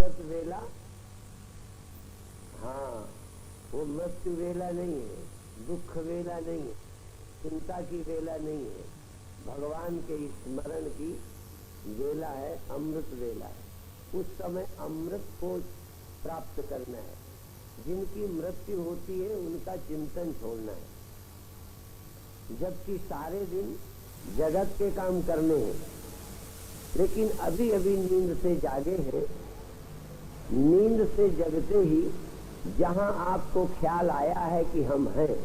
अमृत वेला, हाँ वो मृत्यु वेला नहीं है, दुख वेला नहीं है, चिंता की वेला नहीं है, भगवान के स्मरण की वेला है, अमृत वेला है। उस समय अमृत को प्राप्त करना है। जिनकी मृत्यु होती है उनका चिंतन छोड़ना है, जबकि सारे दिन जगत के काम करने हैं। लेकिन अभी अभी नींद से जागे हैं, नींद से जगते ही जहां आपको ख्याल आया है कि हम हैं,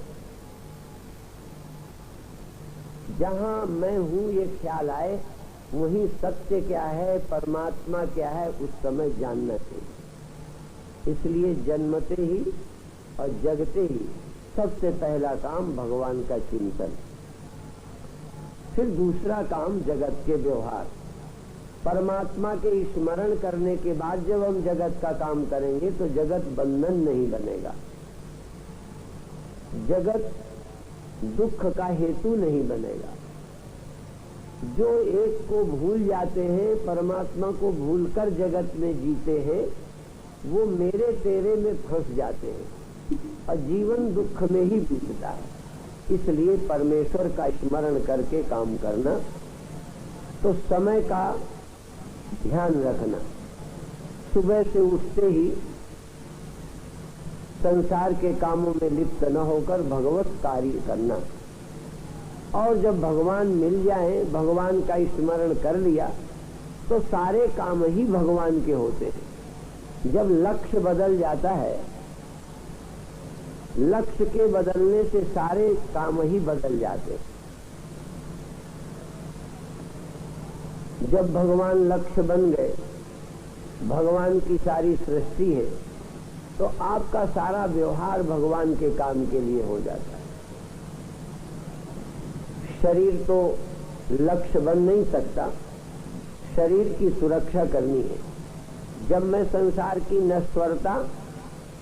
जहां मैं हूं ये ख्याल आए, वही सत्य क्या है, परमात्मा क्या है, उस समय जानना चाहिए। इसलिए जन्मते ही और जगते ही सबसे पहला काम भगवान का चिंतन, फिर दूसरा काम जगत के व्यवहार। परमात्मा के स्मरण करने के बाद जब हम जगत का काम करेंगे तो जगत बंधन नहीं बनेगा, जगत दुख का हेतु नहीं बनेगा। जो एक को भूल जाते हैं, परमात्मा को भूलकर जगत में जीते हैं, वो मेरे तेरे में फंस जाते हैं और जीवन दुख में ही बीतता है। इसलिए परमेश्वर का स्मरण करके काम करना, तो समय का ध्यान रखना, सुबह से उठते ही संसार के कामों में लिप्त न होकर भगवत कार्य करना। और जब भगवान मिल जाए, भगवान का स्मरण कर लिया, तो सारे काम ही भगवान के होते हैं। जब लक्ष्य बदल जाता है, लक्ष्य के बदलने से सारे काम ही बदल जाते हैं। जब भगवान लक्ष्य बन गए, भगवान की सारी सृष्टि है, तो आपका सारा व्यवहार भगवान के काम के लिए हो जाता है। शरीर तो लक्ष्य बन नहीं सकता, शरीर की सुरक्षा करनी है। जब मैं संसार की नश्वरता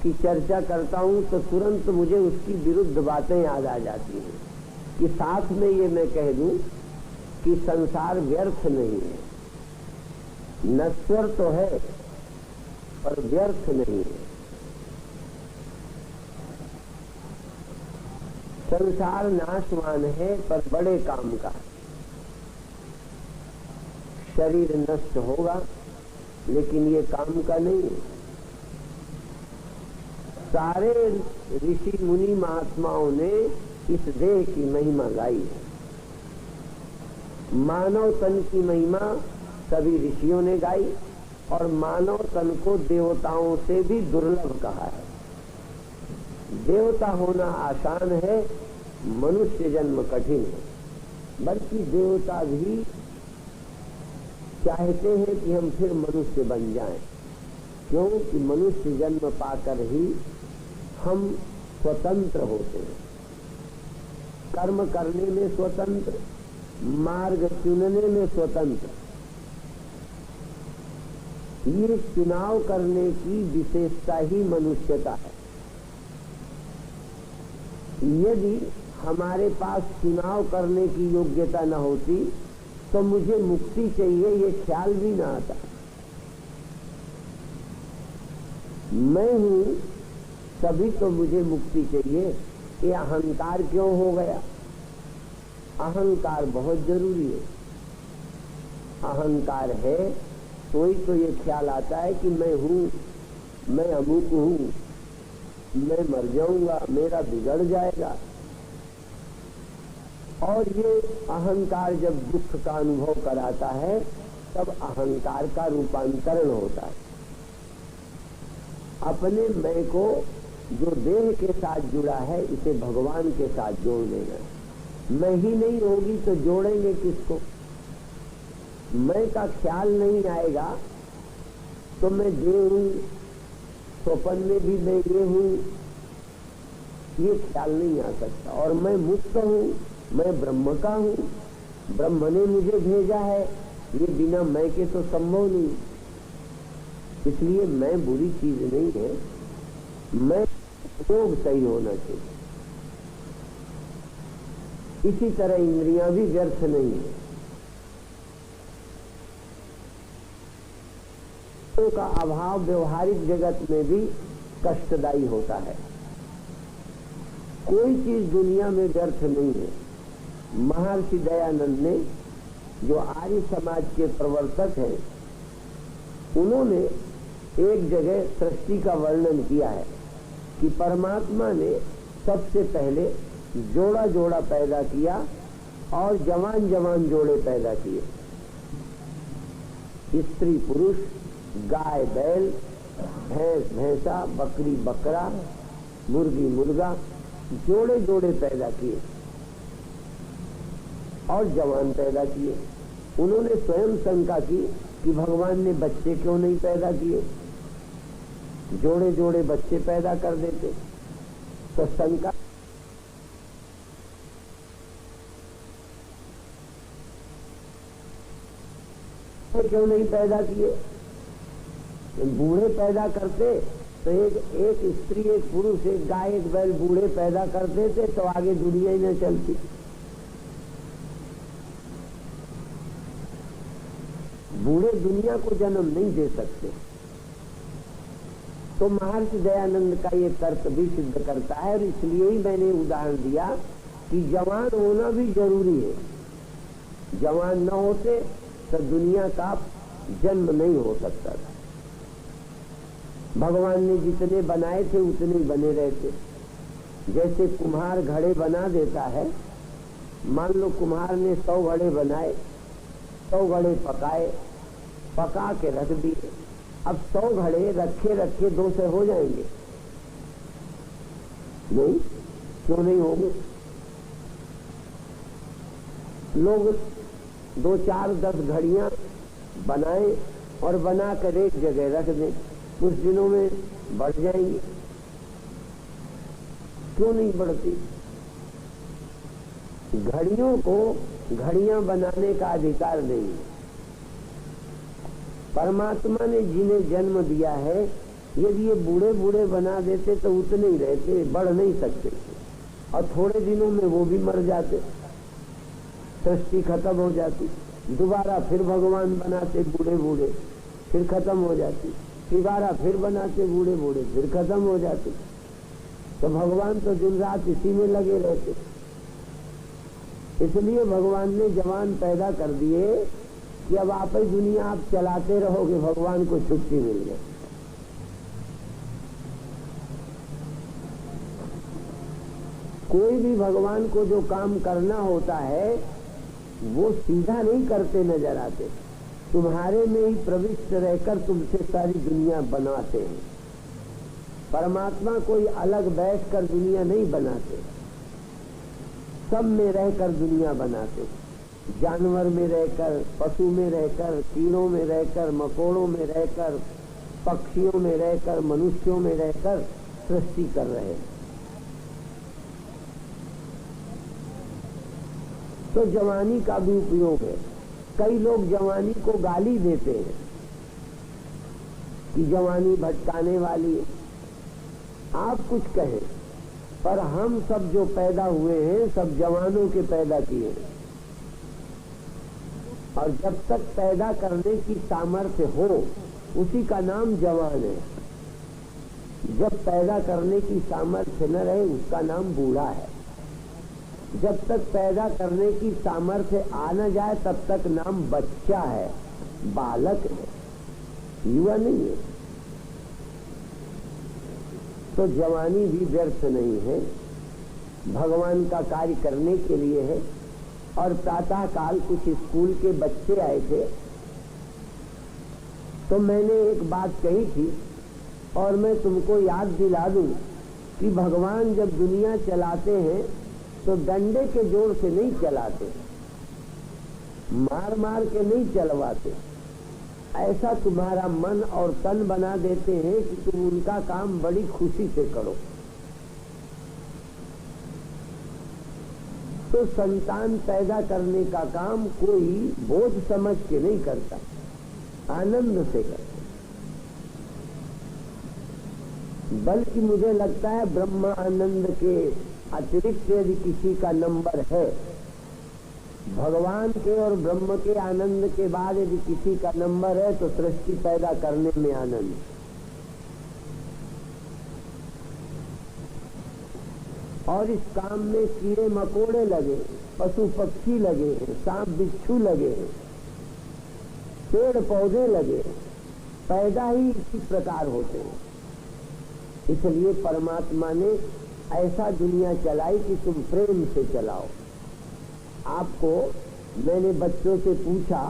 की चर्चा करता हूं तो तुरंत मुझे उसकी विरुद्ध बातें याद आ जाती हैं, कि साथ में ये मैं कह दूं कि संसार व्यर्थ नहीं है, नश्वर तो है पर व्यर्थ नहीं है। संसार नाशवान है पर बड़े काम का। शरीर नष्ट होगा लेकिन ये काम का नहीं है। सारे ऋषि मुनि महात्माओं ने इस देह की महिमा गाई है। मानव तन की महिमा सभी ऋषियों ने गाई, और मानव तन को देवताओं से भी दुर्लभ कहा है। देवता होना आसान है, मनुष्य जन्म कठिन है। बल्कि देवता भी चाहते हैं कि हम फिर मनुष्य बन जाएं, क्योंकि मनुष्य जन्म पाकर ही हम स्वतंत्र होते हैं, कर्म करने में स्वतंत्र, मार्ग चुनने में स्वतंत्र। ये चुनाव करने की विशेषता ही मनुष्यता है। यदि हमारे पास चुनाव करने की योग्यता न होती तो मुझे मुक्ति चाहिए ये ख्याल भी ना आता। मैं हूं तभी तो मुझे मुक्ति चाहिए, ये अहंकार क्यों हो गया? अहंकार बहुत जरूरी है। अहंकार है तो ही तो ये ख्याल आता है कि मैं हूं, मैं अमुक हूं, मैं मर जाऊंगा, मेरा बिगड़ जाएगा। और ये अहंकार जब दुख का अनुभव कराता है तब अहंकार का रूपांतरण होता है। अपने मैं को जो देह के साथ जुड़ा है इसे भगवान के साथ जोड़ देना। मैं ही नहीं होगी तो जोड़ेंगे किसको? मैं का ख्याल नहीं आएगा तो मैं देह हूं, स्वप्न में भी मैं ये हूं, ये ख्याल नहीं आ सकता। और मैं मुक्त हूं, मैं ब्रह्म का हूं, ब्रह्म ने मुझे भेजा है, ये बिना मैं के तो संभव नहीं। इसलिए मैं बुरी चीज नहीं है, मैं उपयोग सही होना चाहिए। इसी तरह इंद्रियां भी व्यर्थ नहीं है। वस्तुओं का अभाव व्यवहारिक जगत में भी कष्टदायी होता है। कोई चीज दुनिया में व्यर्थ नहीं है। महर्षि दयानंद ने, जो आर्य समाज के प्रवर्तक हैं, उन्होंने एक जगह सृष्टि का वर्णन किया है कि परमात्मा ने सबसे पहले जोड़ा जोड़ा पैदा किया और जवान जवान जोड़े पैदा किए। स्त्री पुरुष, गाय बैल, भैंस भैंसा, बकरी बकरा, मुर्गी मुर्गा, जोड़े जोड़े पैदा किए और जवान पैदा किए। उन्होंने स्वयं शंका की कि भगवान ने बच्चे क्यों नहीं पैदा किए, जोड़े जोड़े बच्चे पैदा कर देते। तो शंका क्यों नहीं पैदा किए, बूढ़े पैदा करते तो एक स्त्री एक पुरुष एक गाय एक बैल बूढ़े पैदा कर देते तो आगे दुनिया ही न चलती। बूढ़े दुनिया को जन्म नहीं दे सकते। तो महर्षि दयानंद का ये तर्क भी सिद्ध करता है और इसलिए ही मैंने उदाहरण दिया कि जवान होना भी जरूरी है। जवान न होते तो दुनिया का जन्म नहीं हो सकता था। भगवान ने जितने बनाए थे उतने ही बने रहते। जैसे कुम्हार घड़े बना देता है, मान लो कुम्हार ने 100 घड़े बनाए, 100 घड़े पकाए, पका के रख दिए। अब 100 घड़े रखे रखे 200 हो जाएंगे? नहीं, क्यों नहीं होंगे? लोग 2 4 10 घड़ियां बनाए और बनाकर एक जगह रख दें, कुछ दिनों में बढ़ जाएंगी। क्यों नहीं बढ़ती? घड़ियों को घड़ियां बनाने का अधिकार नहीं है। परमात्मा ने जिन्हें जन्म दिया है, यदि ये बूढ़े बूढ़े बना देते तो उतने ही रहते, बढ़ नहीं सकते और थोड़े दिनों में वो भी मर जाते, सृष्टि खत्म हो जाती। दोबारा फिर भगवान बनाते बूढ़े बूढ़े, फिर खत्म हो जाती। दोबारा फिर बनाते बूढ़े बूढ़े, फिर खत्म हो जाते। तो भगवान तो दिन रात इसी में लगे रहते। इसलिए भगवान ने जवान पैदा कर दिए कि अब आप ही दुनिया आप चलाते रहोगे, भगवान को छुट्टी मिल जाए। कोई भी भगवान को जो काम करना होता है वो सीधा नहीं करते नजर आते, तुम्हारे में ही प्रविष्ट रहकर तुमसे सारी दुनिया बनाते हैं। परमात्मा कोई अलग बैठकर दुनिया नहीं बनाते, सब में रहकर दुनिया बनाते। जानवर में रहकर, पशु में रहकर, कीड़ों में रहकर, मकोड़ों में रहकर, पक्षियों में रहकर, मनुष्यों में रहकर सृष्टि कर रहे हैं। तो जवानी का भी उपयोग है। कई लोग जवानी को गाली देते हैं कि जवानी भटकाने वाली है। आप कुछ कहें, पर हम सब जो पैदा हुए हैं सब जवानों के पैदा किए हैं। और जब तक पैदा करने की सामर्थ्य हो उसी का नाम जवान है। जब पैदा करने की सामर्थ्य न रहे उसका नाम बूढ़ा है। जब तक पैदा करने की सामर्थ्य आ न जाए तब तक नाम बच्चा है, बालक है, युवा नहीं है। तो जवानी भी व्यर्थ नहीं है, भगवान का कार्य करने के लिए है। और प्रातः काल कुछ स्कूल के बच्चे आए थे तो मैंने एक बात कही थी और मैं तुमको याद दिला दूं कि भगवान जब दुनिया चलाते हैं तो डंडे के जोर से नहीं चलाते, मार मार के नहीं चलवाते। ऐसा तुम्हारा मन और तन बना देते हैं कि तुम उनका काम बड़ी खुशी से करो। तो संतान पैदा करने का काम कोई बोझ समझ के नहीं करता, आनंद से करता। बल्कि मुझे लगता है ब्रह्मानंद के अतिरिक्त यदि किसी का नंबर है, भगवान के और ब्रह्म के आनंद के बाद यदि किसी का नंबर है तो सृष्टि पैदा करने में आनंद। और इस काम में कीड़े मकोड़े लगे, पशु पक्षी लगे, सांप बिच्छू लगे, पेड़ पौधे लगे, पैदा ही इसी प्रकार होते हैं। इसलिए परमात्मा ने ऐसा दुनिया चलाई कि तुम प्रेम से चलाओ। आपको मैंने बच्चों से पूछा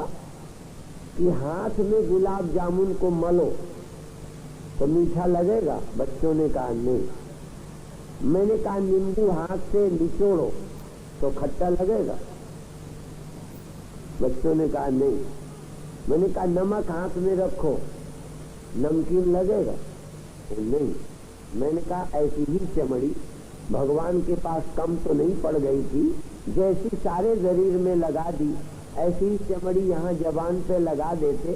कि हाथ में गुलाब जामुन को मलो तो मीठा लगेगा? बच्चों ने कहा नहीं। मैंने कहा नींबू हाथ से निचोड़ो तो खट्टा लगेगा? बच्चों ने कहा नहीं। मैंने कहा नमक हाथ में रखो नमकीन लगेगा? नहीं। मैंने कहा ऐसी ही चमड़ी भगवान के पास कम तो नहीं पड़ गई थी, जैसी सारे शरीर में लगा दी ऐसी ही चमड़ी यहाँ जबान पे लगा देते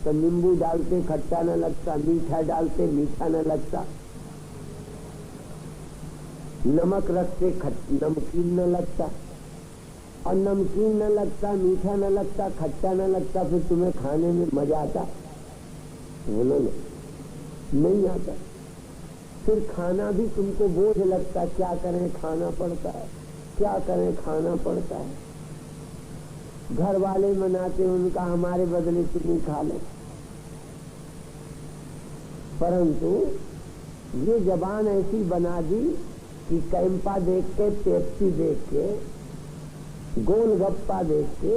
तो नींबू डालते खट्टा न लगता, मीठा डालते मीठा न लगता, नमक रखते नमकीन न लगता, और नमकीन न लगता, मीठा न लगता, खट्टा न लगता, फिर तुम्हें खाने में मजा आता? बोलो नहीं आता। फिर खाना भी तुमको बोझ लगता, क्या करें खाना पड़ता है, क्या करें खाना पड़ता है। घर वाले मनाते उनका हमारे बदले तुम्हें खा ले, परंतु ये जबान ऐसी बना दी कि कैंपा देख के, पेप्सी देख के, गोलगप्पा देख के,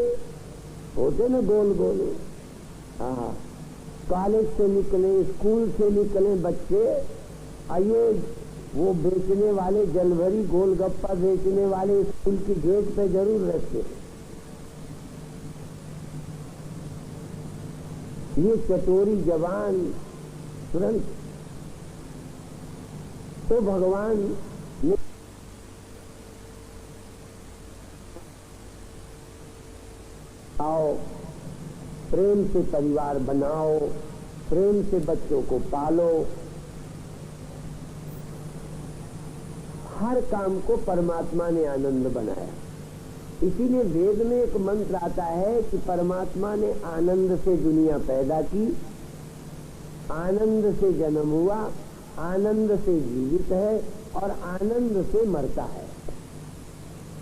होते न गोल गोल, हाँ, कॉलेज से निकले, स्कूल से निकले बच्चे, आइए वो बेचने वाले जलभरी गोलगप्पा बेचने वाले स्कूल की गेट पे जरूर रखते। ये चटोरी जवान तुरंत। तो भगवान ने आओ प्रेम से परिवार बनाओ, प्रेम से बच्चों को पालो, हर काम को परमात्मा ने आनंद बनाया। इसीलिए वेद में एक मंत्र आता है कि परमात्मा ने आनंद से दुनिया पैदा की, आनंद से जन्म हुआ, आनंद से जीवित है और आनंद से मरता है।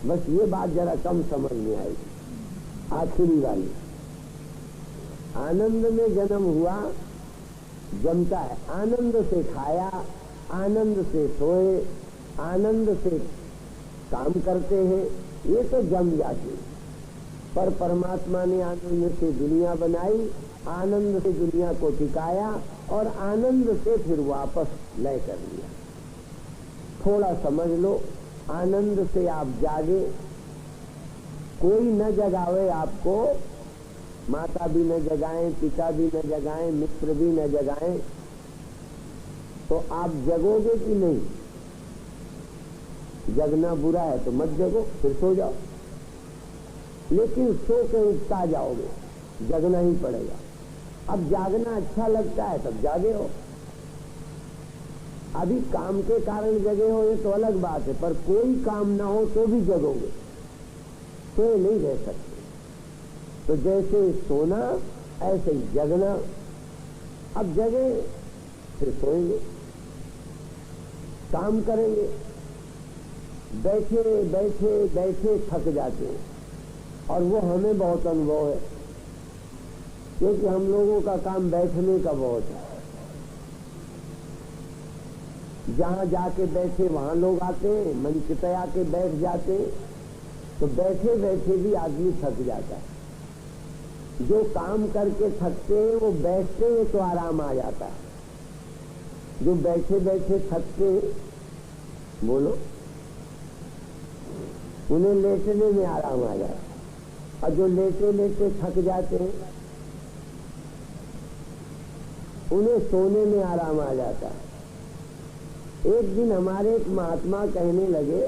बस ये बात जरा कम समझ में आएगी, आखिरी वाली। आनंद में जन्म हुआ, जमता है, आनंद से खाया, आनंद से सोए, आनंद से काम करते हैं, ये तो जम जाती। पर परमात्मा ने आनंद से दुनिया बनाई, आनंद से दुनिया को टिकाया और आनंद से फिर वापस लय कर लिया। थोड़ा समझ लो, आनंद से आप जागे, कोई न जगावे आपको, माता भी न जगाएं, पिता भी न जगाएं, मित्र भी न जगाएं, तो आप जगोगे कि नहीं? जगना बुरा है तो मत जगो, फिर सो जाओ, लेकिन सो के उठता जाओगे, जगना ही पड़ेगा। अब जागना अच्छा लगता है तब जागे हो, अभी काम के कारण जगे हो ये तो अलग बात है, पर कोई काम ना हो तो भी जगोगे, सोए नहीं रह सकते। तो जैसे सोना ऐसे ही जगना। अब जगे फिर सोएंगे, काम करेंगे, बैठे बैठे बैठे थक जाते हैं, और वो हमें बहुत अनुभव है, क्योंकि हम लोगों का काम बैठने का बहुत है। जहां जाके बैठे वहां लोग आते हैं, मंच पे आके बैठ जाते हैं, तो बैठे बैठे भी आदमी थक जाता है। जो काम करके थकते हैं वो बैठते हैं तो आराम आ जाता है, जो बैठे बैठे थकते हैं, बोलो, उन्हें लेटने में आराम आ जाता है, और जो लेटे लेटे थक जाते हैं उन्हें सोने में आराम आ जाता है। एक दिन हमारे एक महात्मा कहने लगे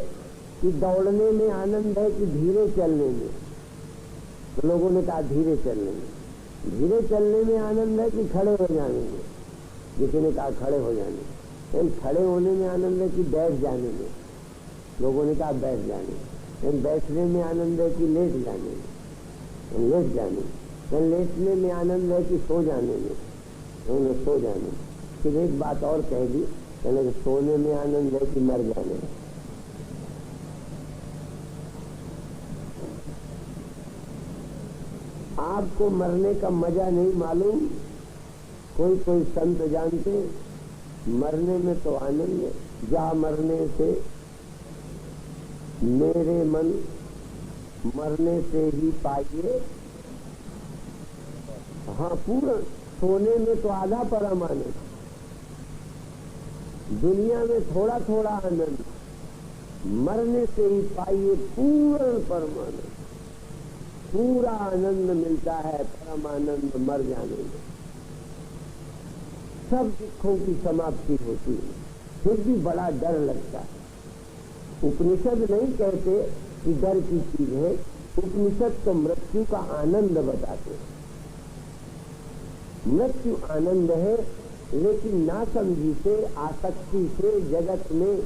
कि दौड़ने में आनंद है कि धीरे चलने में? तो लोगों ने कहा धीरे चलने में। धीरे चलने में आनंद है कि खड़े हो जाने में? किसी ने कहा खड़े हो जाने में। खड़े होने में आनंद है कि बैठ जाने में? लोगों ने कहा बैठ जाने में। बैठने में आनंद है कि लेट जाने में? लेट जाने में। लेटने में आनंद है कि सो जाने में? सो जाने में। फिर एक बात और कह दी, कहने सोने में आनंद है कि मर जाने में? आपको मरने का मजा नहीं मालूम? कोई कोई संत जानते मरने में तो आनंद है, जा मरने से मेरे मन मरने से ही पाइए। हाँ, पूर्ण। सोने में तो आधा परम आनंद, दुनिया में थोड़ा थोड़ा आनंद, मरने से ही पाइए पूर्ण परम आनंद। पूरा आनंद मिलता है, परम आनंद मर जाने में। सब दुखों की समाप्ति होती है, फिर भी बड़ा डर लगता है। उपनिषद नहीं कहते कि डर की चीज है, उपनिषद तो मृत्यु का आनंद बताते हैं। मृत्यु आनंद है, लेकिन नासमझी से, आसक्ति से, जगत में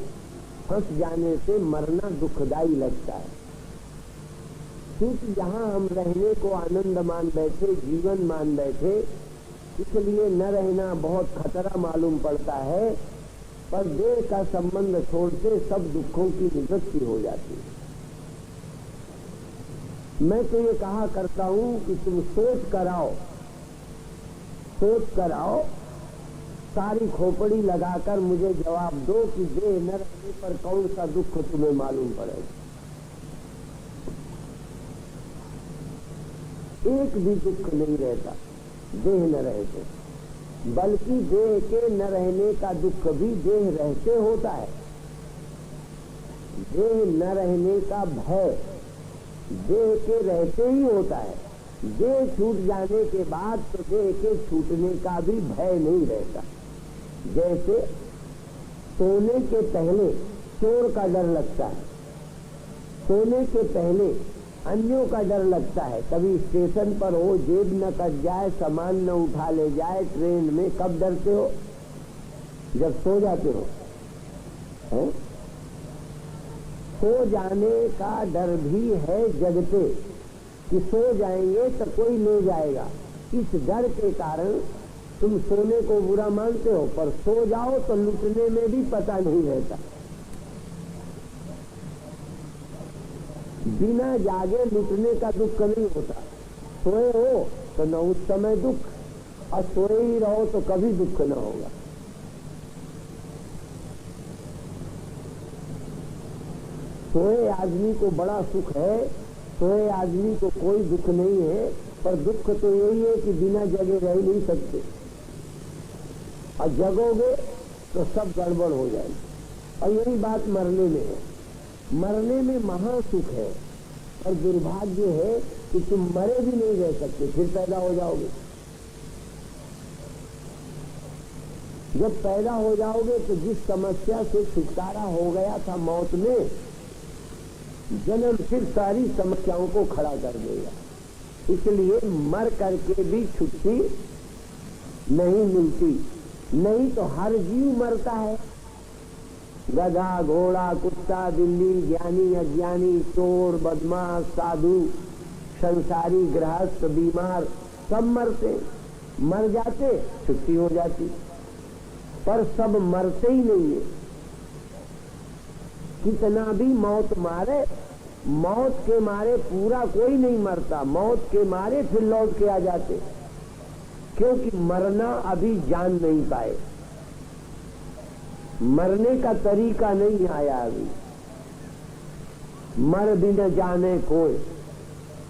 फंस जाने से मरना दुखदाई लगता है। क्योंकि जहाँ हम रहने को आनंद मान बैठे, जीवन मान बैठे, इसलिए न रहना बहुत खतरा मालूम पड़ता है। पर देह का संबंध छोड़ते सब दुखों की निवृत्ति हो जाती है। मैं तो ये कहा करता हूं कि तुम सोच कर आओ, सोच कर आओ, सारी खोपड़ी लगाकर मुझे जवाब दो कि देह न रहने पर कौन सा दुख तुम्हें मालूम पड़ेगा। एक भी दुख नहीं रहता देह न रहते, बल्कि देह के न रहने का दुख भी देह रहते होता है। देह न रहने का भय देह के रहते ही होता है। देह छूट जाने के बाद तो देह के छूटने का भी भय नहीं रहता। जैसे सोने के पहले चोर का डर लगता है, सोने के पहले अन्यों का डर लगता है। कभी स्टेशन पर हो, जेब न कट जाए, सामान न उठा ले जाए, ट्रेन में कब डरते हो? जब सो जाते हो। है? सो जाने का डर भी है जगते कि सो जाएंगे तो कोई ले जाएगा। इस डर के कारण तुम सोने को बुरा मानते हो, पर सो जाओ तो लुटने में भी पता नहीं रहता। बिना जागे लुटने का दुख नहीं होता। सोए हो तो न उस समय दुख, और सोए ही रहो तो कभी दुख न होगा। सोए आदमी को बड़ा सुख है, सोए आदमी को कोई दुख नहीं है। पर दुख तो यही है कि बिना जगे रह नहीं सकते, और जगोगे तो सब गड़बड़ हो जाएगी। और यही बात मरने में है। मरने में महासुख है, और दुर्भाग्य है कि तुम मरे भी नहीं रह सकते, फिर पैदा हो जाओगे। जब पैदा हो जाओगे तो जिस समस्या से छुटकारा हो गया था मौत में, जन्म फिर सारी समस्याओं को खड़ा कर देगा। इसलिए मर करके भी छुट्टी नहीं मिलती। नहीं तो हर जीव मरता है। गधा, घोड़ा, कुत्ता, बिल्ली, ज्ञानी, अज्ञानी, चोर, बदमाश, साधु, संसारी, गृहस्थ, बीमार, सब मरते। मर जाते, छुट्टी हो जाती। पर सब मरते ही नहीं है। कितना भी मौत मारे, मौत के मारे पूरा कोई नहीं मरता। मौत के मारे फिर लौट के आ जाते, क्योंकि मरना अभी जान नहीं पाए। मरने का तरीका नहीं आया अभी। मर भी न जाने कोई,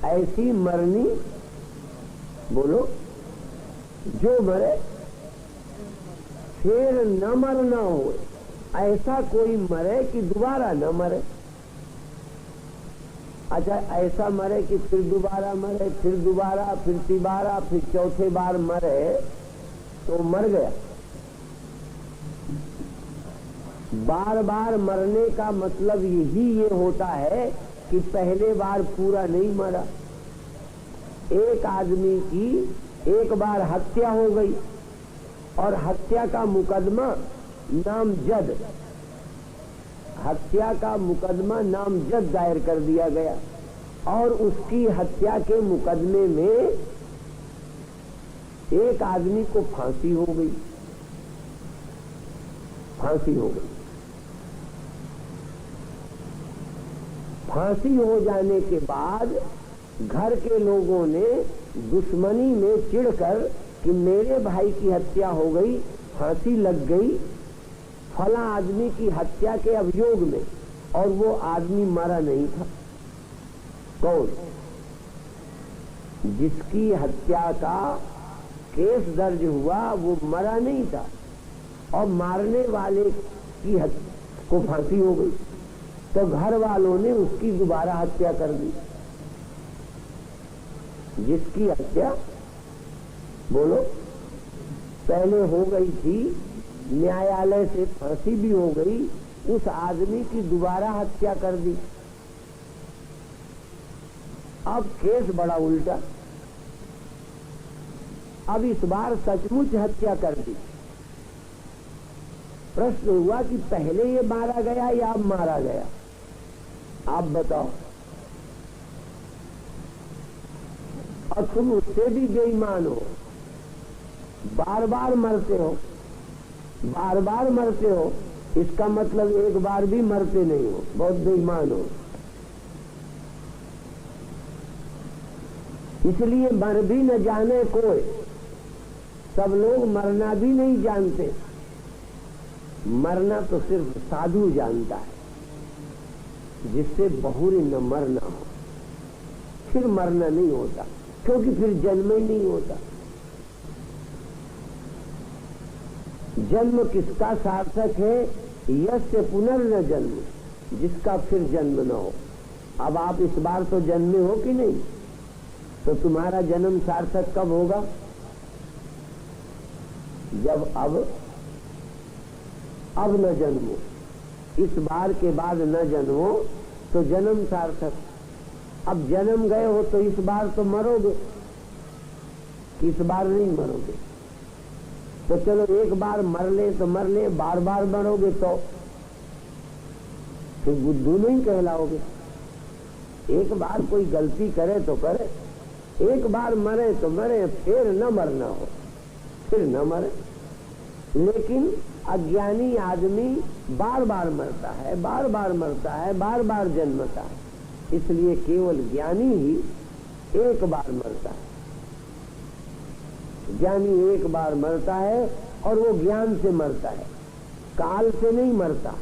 ऐसी मरनी, बोलो, जो मरे फिर न मरना हो। ऐसा कोई मरे कि दोबारा न मरे। अच्छा, ऐसा मरे कि फिर दोबारा मरे, फिर दोबारा, फिर तिबारा, फिर चौथे बार मरे तो मर गया। बार बार मरने का मतलब यही ये होता है कि पहले बार पूरा नहीं मरा। एक आदमी की एक बार हत्या हो गई, और हत्या का मुकदमा नामजद, हत्या का मुकदमा नामजद दायर कर दिया गया और उसकी हत्या के मुकदमे में एक आदमी को फांसी हो गई। फांसी हो गई। फांसी हो जाने के बाद घर के लोगों ने दुश्मनी में चिढ़कर कि मेरे भाई की हत्या हो गई, फांसी लग गई फला आदमी की हत्या के अभियोग में, और वो आदमी मरा नहीं था। कौन? जिसकी हत्या का केस दर्ज हुआ वो मरा नहीं था और मारने वाले की को फांसी हो गई, तो घर वालों ने उसकी दोबारा हत्या कर दी। जिसकी हत्या बोलो पहले हो गई थी, न्यायालय से फांसी भी हो गई, उस आदमी की दोबारा हत्या कर दी। अब केस बड़ा उल्टा, अब इस बार सचमुच हत्या कर दी। प्रश्न हुआ कि पहले ये मारा गया या अब मारा गया? आप बताओ। और तुम उससे भी बेईमान हो, बार बार मरते हो, बार बार मरते हो, इसका मतलब एक बार भी मरते नहीं हो, बहुत बेईमान हो। इसलिए मर भी न जाने कोई, सब लोग मरना भी नहीं जानते। मरना तो सिर्फ साधु जानता है, जिससे बहुरी न मरना हो। फिर मरना नहीं होता, क्योंकि फिर जन्म ही नहीं होता। जन्म किसका सार्थक है? यस्य पुनर्न जन्म, जिसका फिर जन्म न हो। अब आप इस बार तो जन्मे हो कि नहीं, तो तुम्हारा जन्म सार्थक कब होगा? जब अब न जन्मो, इस बार के बाद न जन्मो तो जन्म सार्थक। अब जन्म गए हो तो इस बार तो मरोगे, इस बार नहीं मरोगे। तो चलो एक बार मर ले तो मर ले, बार बार मरोगे तो फिर बुद्धू नहीं कहलाओगे। एक बार कोई गलती करे तो करे, एक बार मरे तो मरे, फिर न मरना हो, फिर न मरे। लेकिन अज्ञानी आदमी बार बार मरता है, बार बार मरता है, बार बार जन्मता है। इसलिए केवल ज्ञानी ही एक बार मरता है। ज्ञानी एक बार मरता है और वो ज्ञान से मरता है, काल से नहीं मरता,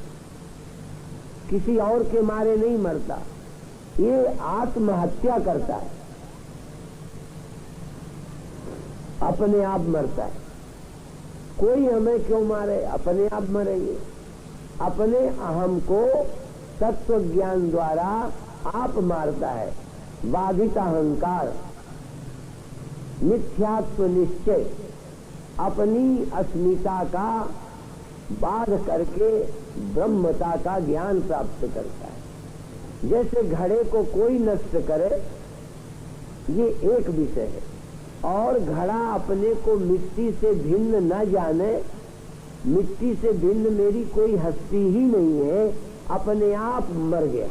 किसी और के मारे नहीं मरता। ये आत्महत्या करता है, अपने आप मरता है। कोई हमें क्यों मारे? अपने आप मरेंगे। अपने अहम को तत्व ज्ञान द्वारा आप मारता है। बाधित अहंकार, मिथ्यात्व निश्चय, अपनी अस्मिता का बाध करके ब्रह्मता का ज्ञान प्राप्त करता है। जैसे घड़े को कोई नष्ट करे, ये एक विषय है। और घड़ा अपने को मिट्टी से भिन्न न जाने, मिट्टी से भिन्न मेरी कोई हस्ती ही नहीं है, अपने आप मर गया।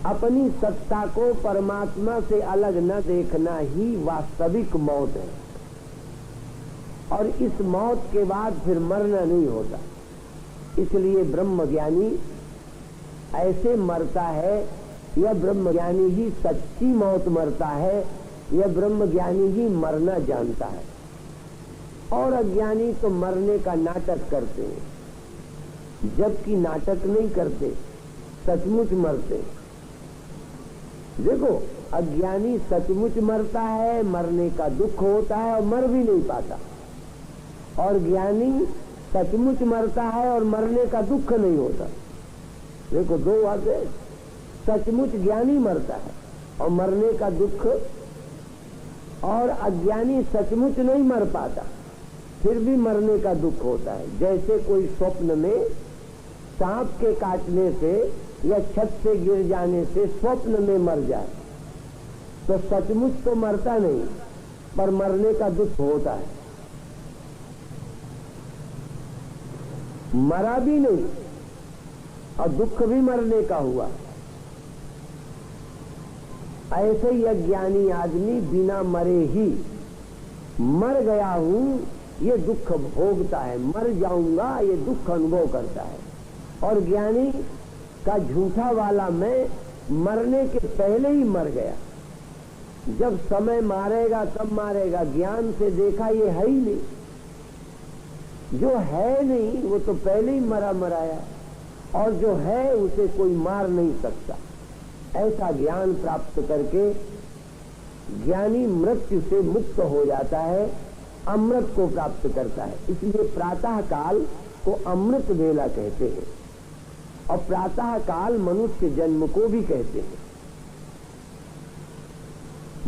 अपनी सत्ता को परमात्मा से अलग न देखना ही वास्तविक मौत है। और इस मौत के बाद फिर मरना नहीं होता। इसलिए ब्रह्मज्ञानी ऐसे मरता है, यह ब्रह्मज्ञानी ही सच्ची मौत मरता है, यह ब्रह्मज्ञानी ही मरना जानता है। और अज्ञानी तो मरने का नाटक करते हैं, जबकि नाटक नहीं करते, सचमुच मरते। देखो, अज्ञानी सचमुच मरता है, मरने का दुख होता है और मर भी नहीं पाता। और ज्ञानी सचमुच मरता है और मरने का दुख नहीं होता। देखो, दो बातें। सचमुच ज्ञानी मरता है और मरने का दुख, और अज्ञानी सचमुच नहीं मर पाता, फिर भी मरने का दुख होता है। जैसे कोई स्वप्न में सांप के काटने से या छत से गिर जाने से स्वप्न में मर जाए, तो सचमुच तो मरता नहीं, पर मरने का दुख होता है। मरा भी नहीं और दुख भी मरने का हुआ। ऐसे ही अज्ञानी आदमी बिना मरे ही मर गया हूं ये दुख भोगता है, मर जाऊंगा ये दुख अनुभव करता है। और ज्ञानी का झूठा वाला मैं मरने के पहले ही मर गया, जब समय मारेगा तब मारेगा, ज्ञान से देखा ये है ही नहीं, जो है नहीं वो तो पहले ही मरा मराया, और जो है उसे कोई मार नहीं सकता। ऐसा ज्ञान प्राप्त करके ज्ञानी मृत्यु से मुक्त हो जाता है, अमृत को प्राप्त करता है। इसलिए प्रातः काल को अमृत वेला कहते हैं, और प्रातः काल मनुष्य जन्म को भी कहते हैं।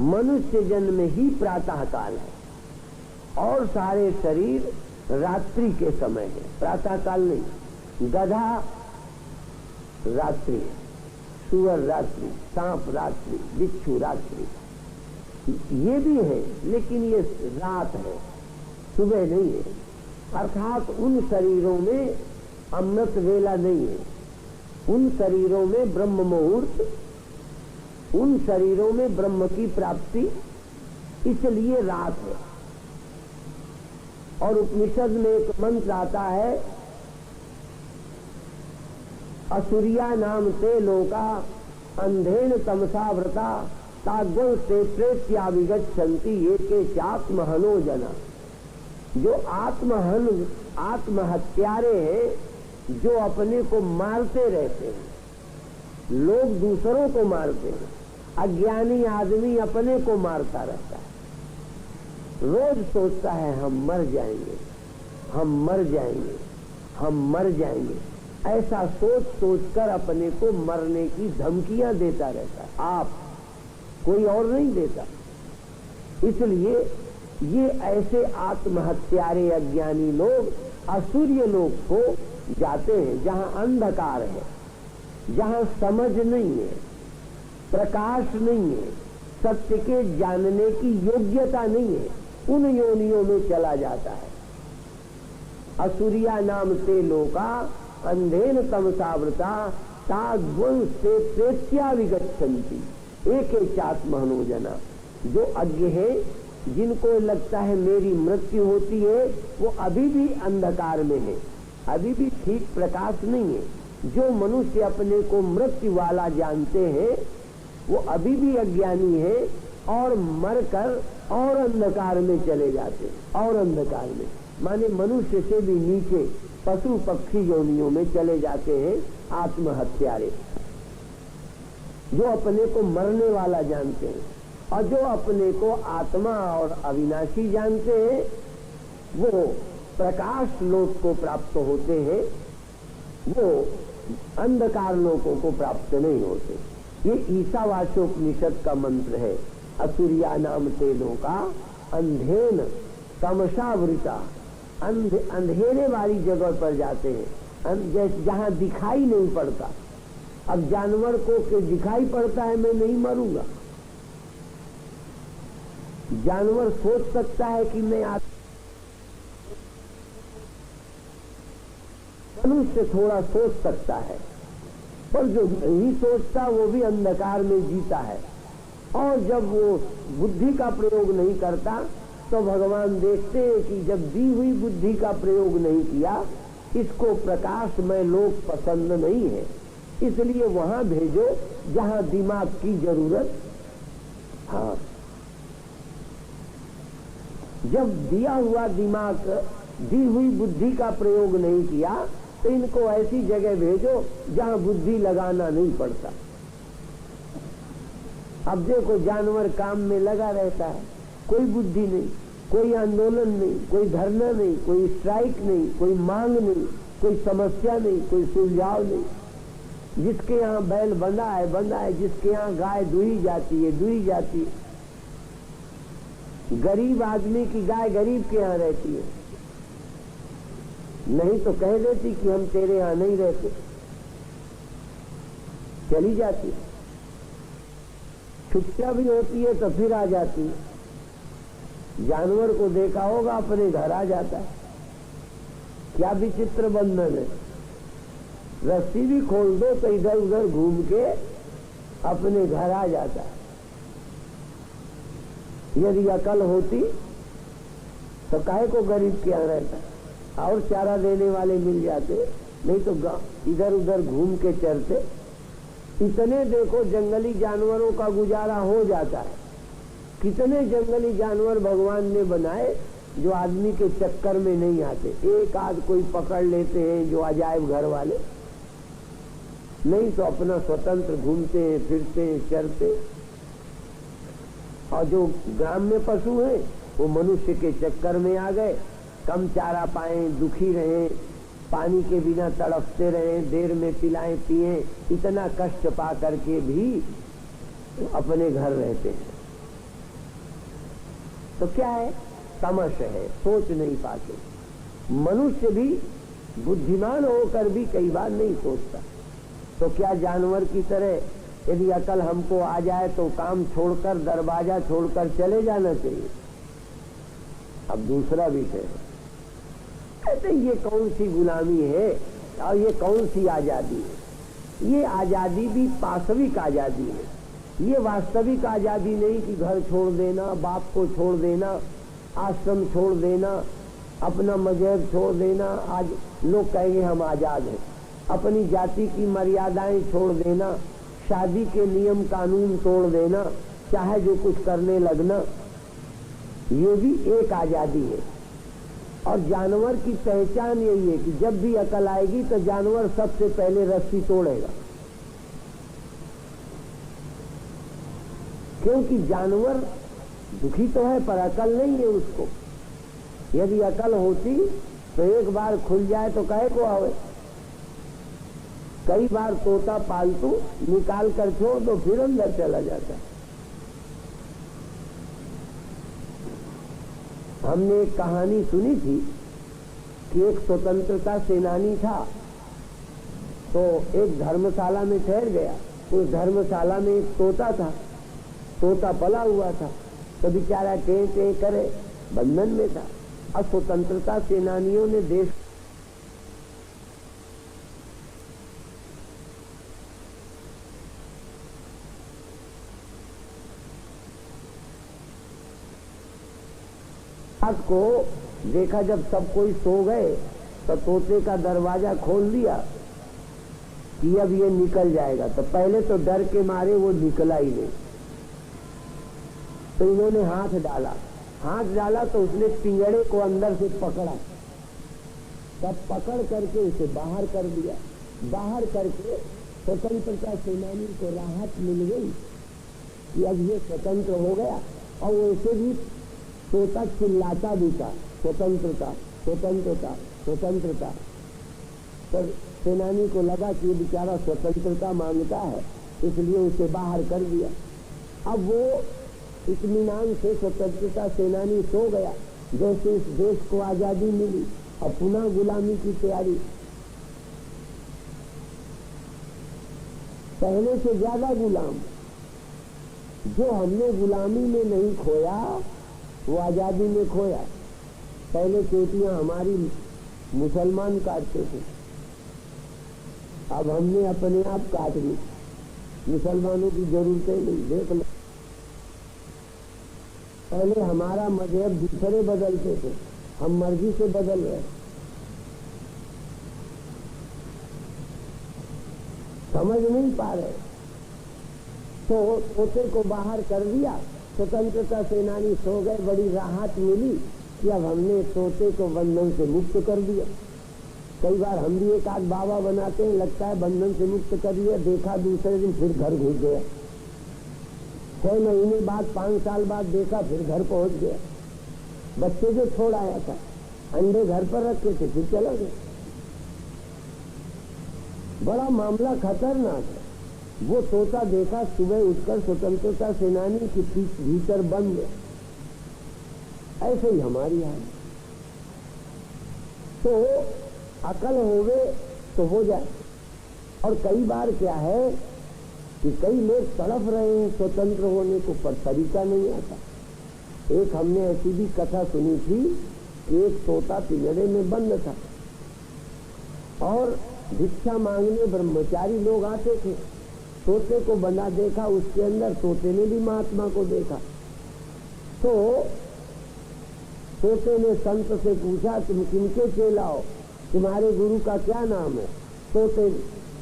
मनुष्य जन्म ही प्रातः काल है, और सारे शरीर रात्रि के समय है, प्रातः काल नहीं। गधा रात्रि है, सुअर रात्रि, सांप रात्रि, बिच्छू रात्रि, ये भी है, लेकिन ये रात है, सुबह नहीं है। अर्थात उन शरीरों में अमृत वेला नहीं है, उन शरीरों में ब्रह्म मुहूर्त, उन शरीरों में ब्रह्म की प्राप्ति, इसलिए रात है। और उपनिषद में एक मंत्र आता है, असुरिया नाम ते लोका अंधेन तमसा व्रता ताग्वं से प्रेत्या विगच्छन्ति एके चात्महनो जना। जो आत्महत्यारे हैं, जो अपने को मारते रहते हैं, लोग दूसरों को मारते हैं, अज्ञानी आदमी अपने को मारता रहता है, रोज सोचता है हम मर जाएंगे, हम मर जाएंगे, हम मर जाएंगे। ऐसा सोच सोचकर अपने को मरने की धमकियां देता रहता है, आप, कोई और नहीं देता। इसलिए ये ऐसे आत्महत्यारे अज्ञानी लोग असुर्य लोक को जाते हैं, जहां अंधकार है, जहां समझ नहीं है, प्रकाश नहीं है, सत्य के जानने की योग्यता नहीं है, उन योनियों में चला जाता है। असुरिया नाम ते लोका अंधेन तमसावृता ताग्वं से प्रेत्या विगच्छन्ति एके चात्महनो जना। जो अज्ञ है, जिनको लगता है मेरी मृत्यु होती है, वो अभी भी अंधकार में है, अभी भी ठीक प्रकाश नहीं है। जो मनुष्य अपने को मृत्यु वाला जानते हैं, वो अभी भी अज्ञानी है, और मरकर और अंधकार में चले जाते हैं, और अंधकार में, माने मनुष्य से भी नीचे पशु पक्षी योनियों में चले जाते हैं आत्महत्यारे, जो अपने को मरने वाला जानते हैं। और जो अपने को आत्मा और अविनाशी जानते हैं, वो प्रकाश लोक को प्राप्त होते हैं, वो अंधकार लोकों को प्राप्त नहीं होते। ये ईशावास्योपनिषद का मंत्र है, असुरिया नाम ते लोका अंधेन तमसावृता। अंधेरे वाली जगह पर जाते हैं, जहां दिखाई नहीं पड़ता। अब जानवर को दिखाई पड़ता है मैं नहीं मरूंगा, जानवर सोच सकता है कि मैं मनुष्य थोड़ा सोच सकता है, पर जो नहीं सोचता वो भी अंधकार में जीता है। और जब वो बुद्धि का प्रयोग नहीं करता, तो भगवान देखते हैं कि जब दी हुई बुद्धि का प्रयोग नहीं किया, इसको प्रकाशमय लोक पसंद नहीं है, इसलिए वहां भेजो जहां दिमाग की जरूरत। हाँ, जब दिया हुआ दिमाग, दी हुई बुद्धि का प्रयोग नहीं किया, तो इनको ऐसी जगह भेजो जहां बुद्धि लगाना नहीं पड़ता। अब देखो, जानवर काम में लगा रहता है, कोई बुद्धि नहीं, कोई आंदोलन नहीं, कोई धरना नहीं, कोई स्ट्राइक नहीं, कोई मांग नहीं, कोई समस्या नहीं, कोई सुलझाव नहीं। जिसके यहाँ बैल बंधा है बंधा है, जिसके यहाँ गाय दुही जाती है दुही जाती है। गरीब आदमी की गाय गरीब के यहाँ रहती है, नहीं तो कह देती कि हम तेरे यहाँ नहीं रहते, चली जाती है। छुट्टियां भी होती है तो फिर आ जाती है। जानवर को देखा होगा, अपने घर आ जाता है। क्या विचित्र बंधन है। रस्सी भी खोल दो तो इधर उधर घूम के अपने घर आ जाता है। यदि अकल होती तो काहे को गरीब के यहाँ रहता, और चारा देने वाले मिल जाते, नहीं तो इधर उधर घूम के चरते। इतने देखो जंगली जानवरों का गुजारा हो जाता है। कितने जंगली जानवर भगवान ने बनाए जो आदमी के चक्कर में नहीं आते। एक आध कोई पकड़ लेते हैं जो अजायब घर वाले, नहीं तो अपना स्वतंत्र घूमते हैं, फिरते हैं, चरते। और जो ग्राम्य पशु हैं वो मनुष्य के चक्कर में आ गए, कम चारा पाएं, दुखी रहें, पानी के बिना तड़पते रहें, देर में पिलाएं पिए, इतना कष्ट पा करके भी अपने घर रहते हैं। तो क्या है, तमस है, सोच नहीं पाते। मनुष्य भी बुद्धिमान होकर भी कई बार नहीं सोचता। तो क्या जानवर की तरह यदि अकल हमको आ जाए तो काम छोड़कर, दरवाजा छोड़कर चले जाना चाहिए। अब दूसरा विषय है, कहते ये कौन सी गुलामी है और ये कौन सी आजादी है। ये आजादी भी पाशविक आजादी है, ये वास्तविक आजादी नहीं कि घर छोड़ देना, बाप को छोड़ देना, आश्रम छोड़ देना, अपना मजहब छोड़ देना। आज लोग कहेंगे हम आजाद हैं। अपनी जाति की मर्यादाएं छोड़ देना, शादी के नियम कानून तोड़ देना, चाहे जो कुछ करने लगना, ये भी एक आजादी है। और जानवर की पहचान यही है कि जब भी अकल आएगी तो जानवर सबसे पहले रस्सी तोड़ेगा, क्योंकि जानवर दुखी तो है पर अकल नहीं है उसको। यदि अकल होती तो एक बार खुल जाए तो काहे को आवे। कई बार तोता पालतू निकाल कर छोड़ दो फिर अंदर चला जाता है। हमने एक कहानी सुनी थी कि एक स्वतंत्रता सेनानी था, तो एक धर्मशाला में ठहर गया। उस धर्मशाला में एक तोता था, तोता पला हुआ था, तो बेचारा टे टे करे बंधन में था। और स्वतंत्रता सेनानियों ने देश को देखा। जब सब कोई सो गए तो तोते का दरवाजा खोल दिया कि अब ये निकल जाएगा। तो पहले तो डर के मारे वो निकला ही नहीं। तो इन्होंने हाथ डाला तो उसने पिंजड़े को अंदर से पकड़ा, तब पकड़ करके उसे बाहर कर दिया। बाहर करके स्वतंत्रता सेनानी को राहत मिल गई कि अब ये स्वतंत्र हो गया। और वैसे भी तोता चिल्लाता भी था, स्वतंत्रता स्वतंत्रता स्वतंत्रता। पर सेनानी को लगा कि ये बेचारा स्वतंत्रता मांगता है, इसलिए उसे बाहर कर दिया। अब वो इत्मीनान से स्वतंत्रता सेनानी सो गया, जैसे इस देश को आजादी मिली। अब पुनः गुलामी की तैयारी, पहले से ज्यादा गुलाम। जो हमने गुलामी में नहीं खोया वो आजादी में खोया। पहले चोटियां हमारी मुसलमान काटते थे, अब हमने अपने आप काट ली। मुसलमानों की जरूरतें नहीं। देख लो, पहले हमारा मजहब दूसरे बदलते थे, हम मर्जी से बदल रहे। समझ नहीं पा रहे। तो तोते को बाहर कर दिया, स्वतंत्रता सेनानी सो गए। बड़ी राहत मिली कि अब हमने तोते को बंधन से मुक्त कर दिया। कई बार हम भी एक आध बाबा बनाते हैं, लगता है बंधन से मुक्त कर दिया, देखा दूसरे दिन फिर घर घुस गया। 6 महीने बाद, 5 साल बाद देखा फिर घर पहुंच गया। बच्चे जो छोड़ आया था, अंडे घर पर रखे थे, फिर चला गया। बड़ा मामला खतरनाक है। वो तोता देखा, सुबह उठकर स्वतंत्रता सेनानी के भीतर बंद। ऐसे ही हमारी हाल। तो अकल होवे तो हो जाए। और कई बार क्या है कि कई लोग तड़प रहे हैं स्वतंत्र होने को, पर तरीका नहीं आता। एक हमने ऐसी भी कथा सुनी थी कि एक तोता पिंजड़े में बंद था, और भिक्षा मांगने ब्रह्मचारी लोग आते थे। तोते को बना देखा, उसके अंदर तोते ने भी महात्मा को देखा। तो तोते ने संत से पूछा, तुम किनके चेला हो, तुम्हारे गुरु का क्या नाम है? तोते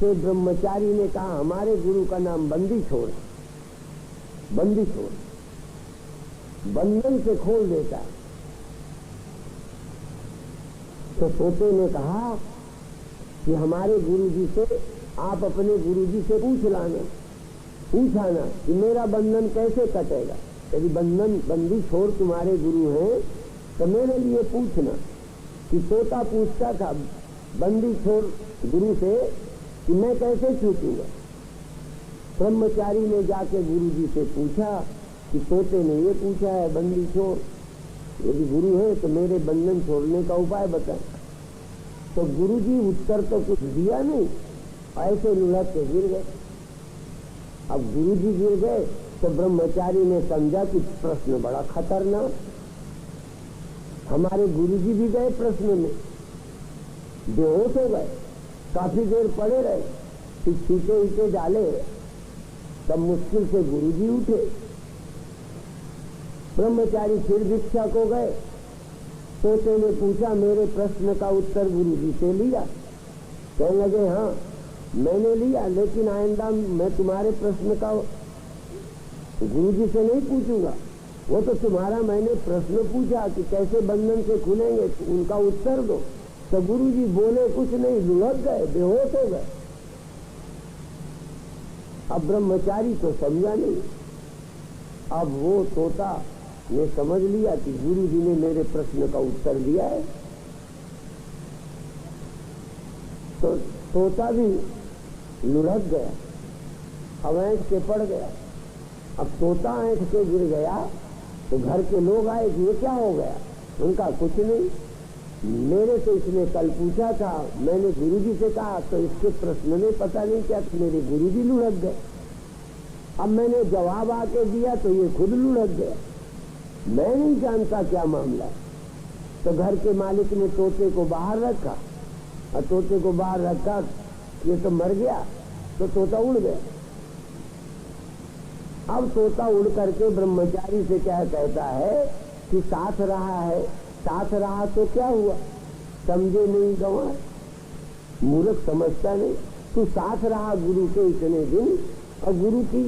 से ब्रह्मचारी ने कहा, हमारे गुरु का नाम बंदी छोड़। बंदी छोड़ बंधन से खोल देता है। तो तोते ने कहा कि हमारे गुरुजी से, आप अपने गुरुजी से पूछाना कि मेरा बंधन कैसे कटेगा। यदि बंदी छोड़ तुम्हारे गुरु हैं तो मेरे लिए पूछना। कि तोता पूछता था बंदी छोड़ गुरु से कि मैं कैसे छूटूंगा। ब्रह्मचारी ने जाके गुरुजी से पूछा कि तोते ने ये पूछा है बंदी छोड़, यदि गुरु है तो मेरे बंधन छोड़ने का उपाय बताए। तो गुरुजी उत्तर तो कुछ दिया नहीं, ऐसे लुढ़क के गिर गए। अब गुरुजी गिर गए तो ब्रह्मचारी ने समझा कि प्रश्न बड़ा खतरनाक, हमारे गुरुजी भी गए प्रश्न में, बेहोश हो गए, काफी देर पड़े रहे, फिर छींटे ईटे डाले, तब मुश्किल से गुरुजी उठे। ब्रह्मचारी फिर भिक्षा को गए। तोते ने पूछा, मेरे प्रश्न का उत्तर गुरुजी से लिया? कहने लगे, हाँ मैंने लिया, लेकिन आइंदा मैं तुम्हारे प्रश्न का गुरुजी से नहीं पूछूंगा। वो तो तुम्हारा मैंने प्रश्न पूछा कि कैसे बंधन से खुलेंगे, उनका उत्तर दो। तो गुरुजी बोले कुछ नहीं, लुढ़क गए, बेहोश हो गए। अब ब्रह्मचारी तो समझा नहीं। अब वो तोता ने समझ लिया कि गुरुजी ने मेरे प्रश्न का उत्तर दिया है। तो तोता भी लुढ़क गया, अब ऐंठ के पड़ गया। अब तोता ऐंठ के गिर गया तो घर के लोग आए कि ये क्या हो गया? उनका कुछ नहीं, मेरे से इसने कल पूछा था, मैंने गुरुजी से कहा तो इसके प्रश्न में पता नहीं क्या मेरे गुरुजी लुढ़क गए। अब मैंने जवाब आके दिया तो ये खुद लुढ़क गया, मैं नहीं जानता क्या मामला। तो घर के मालिक ने तोते को बाहर रखा, और तोते को बाहर रखा, ये तो मर गया, तो तोता उड़ गया। अब तोता उड़ करके ब्रह्मचारी से क्या कहता है कि साथ रहा है, साथ रहा तो क्या हुआ, समझे नहीं गंवा, मूर्ख समझता नहीं। तू साथ रहा गुरु के इतने दिन और गुरु की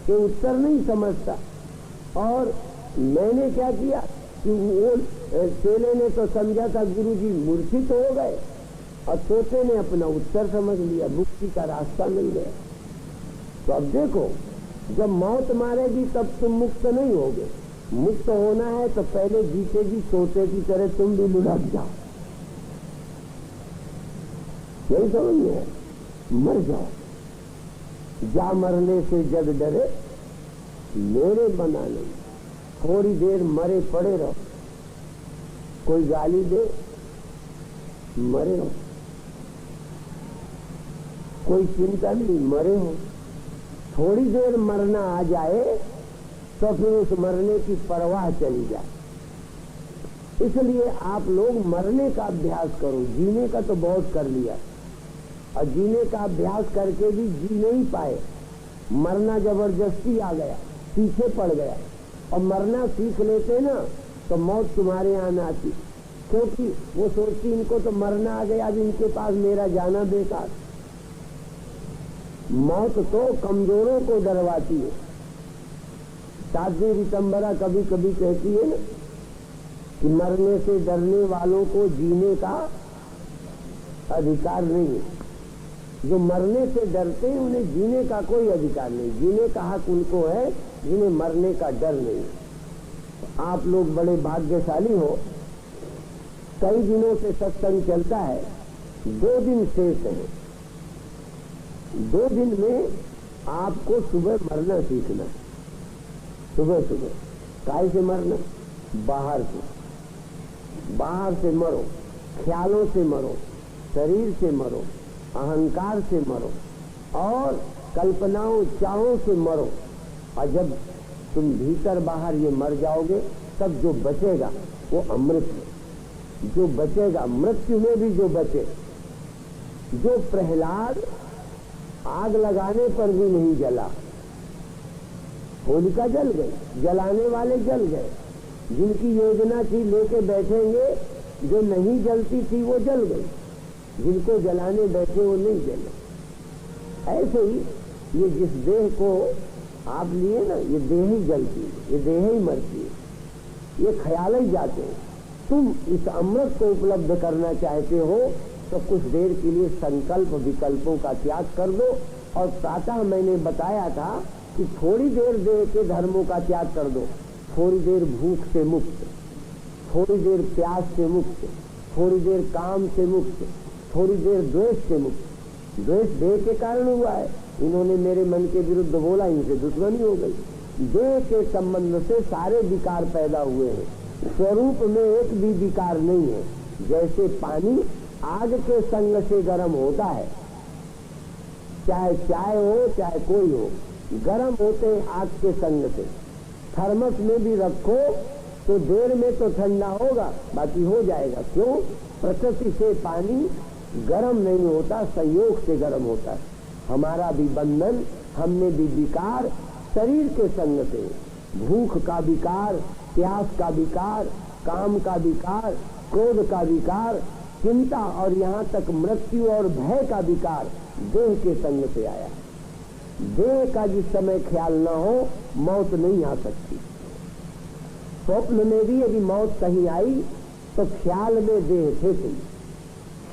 के उत्तर नहीं समझता। और मैंने क्या किया कि वो चेले ने तो समझा था गुरुजी मूर्छित हो गए, और तोते ने अपना उत्तर समझ लिया, मुक्ति का रास्ता मिल गया। तो अब देखो, जब मौत मारेगी तब तुम मुक्त नहीं होगे। मुक्त होना है तो पहले जीते जी तोते की तरह तुम भी लुढ़क जाओ, यही समझ में, मर जाओ। जा मरने से जग डरे, मेरे बना नहीं, थोड़ी देर मरे पड़े रहो, कोई गाली दे मरे हो, कोई चिंता नहीं, मरे हो। थोड़ी देर मरना आ जाए तो फिर उस मरने की परवाह चली जाए। इसलिए आप लोग मरने का अभ्यास करो, जीने का तो बहुत कर लिया, और जीने का अभ्यास करके भी जी नहीं पाए। मरना जबरदस्ती आ गया, पीछे पड़ गया, और मरना सीख लेते ना तो मौत तुम्हारे यहाँ ना आती, क्योंकि वो सोचती इनको तो मरना आ गया, अब इनके पास मेरा जाना बेकार। मौत तो कमजोरों को डरवाती है। साध्वी रितंबरा कभी कभी कहती है ना कि मरने से डरने वालों को जीने का अधिकार नहीं है। जो मरने से डरते हैं उन्हें जीने का कोई अधिकार नहीं, जीने का हक उनको है जिन्हें मरने का डर नहीं है। आप लोग बड़े भाग्यशाली हो, कई दिनों से सत्संग चलता है, 2 दिन शेष है। 2 दिन में आपको सुबह मरना सीखना है। सुबह सुबह काय से मरना? बाहर से मरो, ख्यालों से मरो, शरीर से मरो, अहंकार से मरो, और कल्पनाओं चाहों से मरो। और जब तुम भीतर बाहर ये मर जाओगे तब जो बचेगा वो अमृत है। जो बचेगा, मृत्यु में भी जो बचे जो प्रहलाद आग लगाने पर भी नहीं जला, होलिका जल गई, जलाने वाले जल गए, जिनकी योजना थी लेके बैठेंगे, जो नहीं जलती थी वो जल गई, जिनको जलाने बैठे वो नहीं जले। ऐसे ही ये जिस देह को आप लिए ना, ये देह ही जलती है, ये देह ही मरती है, ये ख्याल ही जाते हैं। तुम इस अमृत को उपलब्ध करना चाहते हो तो कुछ देर के लिए संकल्प विकल्पों का त्याग कर दो। और प्रातः मैंने बताया था कि थोड़ी देर देह के धर्मों का त्याग कर दो, थोड़ी देर भूख से मुक्त, थोड़ी देर प्यास से मुक्त, थोड़ी देर काम से मुक्त, थोड़ी देर द्वेष से मुक्त। द्वेष देह के कारण हुआ है, इन्होंने मेरे मन के विरुद्ध बोला, इनसे दुश्मनी हो गई। देह के संबंध से सारे विकार पैदा हुए हैं, स्वरूप में एक भी विकार नहीं है। जैसे पानी आग के संग से गर्म होता है, चाहे चाय हो चाहे कोई हो, गर्म होते हैं आग के संग से। थर्मस में भी रखो तो देर में तो ठंडा होगा, बाकी हो जाएगा। क्यों? प्रकृति से पानी गर्म नहीं होता, संयोग से गर्म होता है। हमारा भी बंधन, हमने भी विकार शरीर के संग से, भूख का विकार, प्यास का विकार, काम का विकार, क्रोध का विकार, चिंता और यहाँ तक मृत्यु और भय का विकार देह के संग से आया। देह का जिस समय ख्याल न हो मौत नहीं आ सकती। स्वप्न में भी यदि मौत कहीं आई तो ख्याल में देह थे तुम,